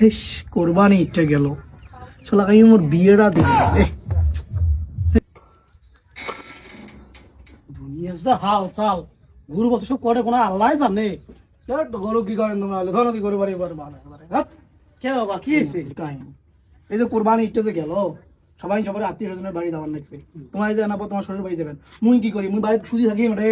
Has কোরবানি ইটটা গেল শালা আমি মোর বিয়েটা দিল দুনিয়া যা হাল চাল গুরু বছর সব করে কোনো আল্লাহ জানে গরু কি করেন তোমরা ধরো কি করে বাড়ি বাড়ি বাড়ি কে বাবা কি হয়েছে এই যে কোরবানি ইটটা যে গেল সবাই সবার আত্মীয় স্বজনের বাড়ি যাওয়ার নাকছে তোমার যে না তোমার শ্বশুর বাড়ি দেবেন মুই কি করি মুই বাড়িতে শুধু থাকি রে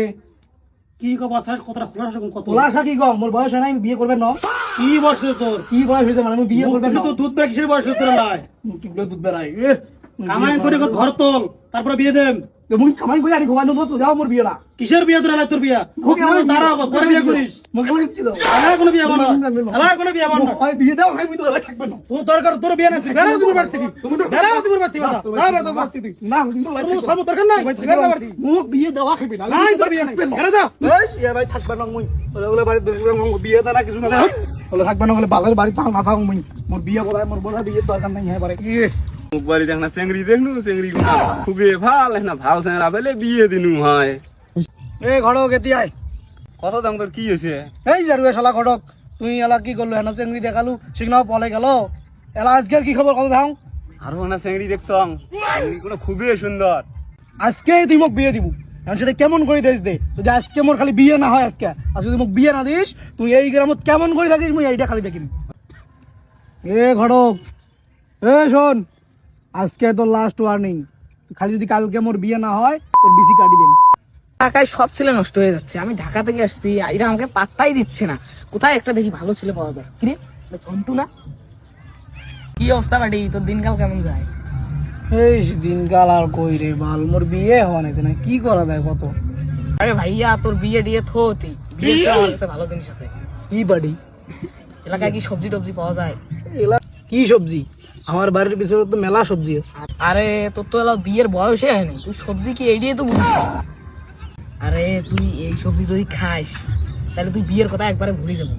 কি কবা চাষ কতটা খোলা কত তোলা আসা কি কম মোর বয়স হয় না আমি বিয়ে করবেন না কি বয়স তোর কি বয়স হয়েছে মানে আমি বিয়ে করবেন তো দুধ বেড়া কিসের বয়স তোর নাই কি বলে দুধ বেড়াই কামাই করে ঘর তোল তারপরে বিয়ে দেন মুই কামাই করে আনি ঘুমাই দেবো তো যাও মোর বিয়েটা কিসের বিয়ে তোর তোর বিয়া তারা তোর বিয়ে করিস মুখে লাগি কি দাও আমার কোনো বিয়ে বন্ধ আমার কোনো বিয়ে বন্ধ ভাই বিয়ে দাও ভাই মুই তো থাকবে না তোর দরকার তোর বিয়ে না বেড়া দিবর বাড়তি বেড়া দিবর বাড়তি না বেড়া বাড়তি না মুই তো তোর সব দরকার নাই বেড়া বাড়তি মুখ বিয়ে দেওয়া খাবি না নাই তোর বিয়ে নাই বেড়া যা এই ভাই থাকবে না মুই ওলে বাড়ি বিয়ে দা না কিছু না ওলে থাকবে না ওলে বালের বাড়ি থাও না থাও মুই মোর বিয়ে বলায় মোর বলা বিয়ে দরকার নাই হ্যাঁ বারে মুখ বাড়ি দেখ না চেংড়ি দেখনু চেংড়ি খুবই ভাল না ভাল চেংড়া পেলে বিয়ে দিনু হয় এ ঘড়ক কেতি আয় কত দাম তোর কি হয়েছে এই জারুয়ে শালা ঘড়ক তুই এলা কি করলো হেনা চেংড়ি দেখালু সিগনাও পলে গেল এলা আজকের কি খবর কত থাও আরো না চেংড়ি দেখছ চেংড়ি গুলো খুবই সুন্দর আজকে তুই মোক বিয়ে দিব এখন সেটা কেমন করে দিস দে যদি আজকে মোর খালি বিয়ে না হয় আজকে যদি মোক বিয়ে না দিস তুই এই গ্রামত কেমন করে থাকিস মুই এইটা খালি দেখিম এ ঘড়ক এ শোন আজকে তোর লাস্ট ওয়ার্নিং খালি যদি কালকে মোর বিয়ে না হয় তোর বিসি কাটি দিন ঢাকায় সব ছেলে নষ্ট হয়ে যাচ্ছে আমি ঢাকা থেকে আসছি এরা আমাকে পাত্তাই দিচ্ছে না কোথায় একটা দেখি ভালো ছেলে পাওয়া যায় কিরে ঝন্টু না কি অবস্থা বাড়ি তোর দিনকাল কেমন যায় এই দিনকাল আর কই রে বাল মোর বিয়ে হওয়া নাইছে না কি করা যায় কত আরে ভাইয়া তোর বিয়ে ডিয়ে থোতি বিয়ে আমার কাছে ভালো জিনিস আছে কি বাড়ি এলাকায় কি সবজি টবজি পাওয়া যায় এলা কি সবজি আমার বাড়ির পিছনে তো মেলা সবজি আছে আরে তোর তো এলা বিয়ের বয়সে হয়নি তুই সবজি কি এই দিয়ে তো বুঝিস না। আরে তুই এই সবজি যদি খাস তাহলে তুই বিয়ের কথা একবারে ভুলে যাবি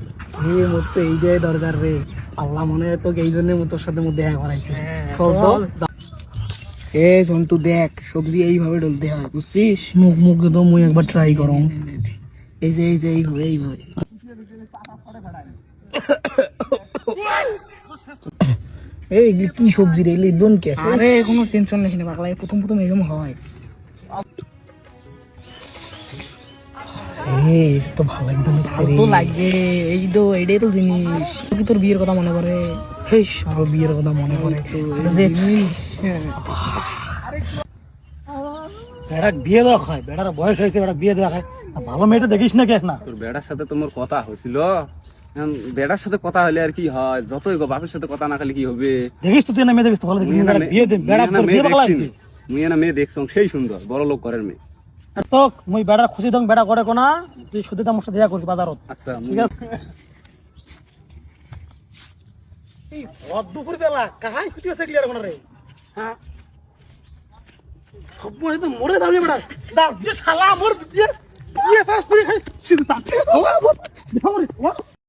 এই মোর তো এইটাই দরকার রে আল্লাহ মনে হয় তোকে এই জন্য তোর সাথে মধ্যে দেখা করাইছে চল তো। এ ঝন্টু দেখ সবজি এইভাবে ডলতে হয় বুঝছিস মুখ মুখ তো মুই একবার ট্রাই করো এই যে এইভাবে এই কি সবজি রে এগুলি দন কে আরে কোনো টেনশন নেই না পাগলা প্রথম এরকম হয় এই তো ভালো একদম ভালো তো লাগে এইটাই তো জিনিস কি তোর বিয়ের কথা মনে করে হেই আরো বিয়ের কথা মনে পড়ে যে বেড়া বিয়ে দেওয়া খায় বেড়ার বয়স হয়েছে বেড়া বিয়ে দেওয়া খায় ভালো মেয়েটা দেখিস না কেন না তোর বেড়ার সাথে তোমার কথা হয়েছিল এখন বেড়ার সাথে কথা হলে আর কি হয় যতই গো বাপের সাথে কথা না খালি কি হবে দেখিস তো তুই না মেয়ে দেখিস তো ভালো দেখিস বিয়ে দে বেড়া বিয়ে পাগলা হয়েছে মুই না মেয়ে দেখছ সেই সুন্দর বড় লোক করের মেয়ে চোখ মুই বেড়ার খুশি দং বেড়া করে কোনা তুই শুধু তার সাথে দেখা করবি বাজারত আচ্ছা ঠিক আছে এই দুপুর বেলা কাহাই খুঁটি আছে ক্লিয়ার কোনা রে হ্যাঁ সব মনে তো মরে যাবে বেড়া যা শালা মোর বিয়ে বিয়ে পাস করে খাই চিন্তা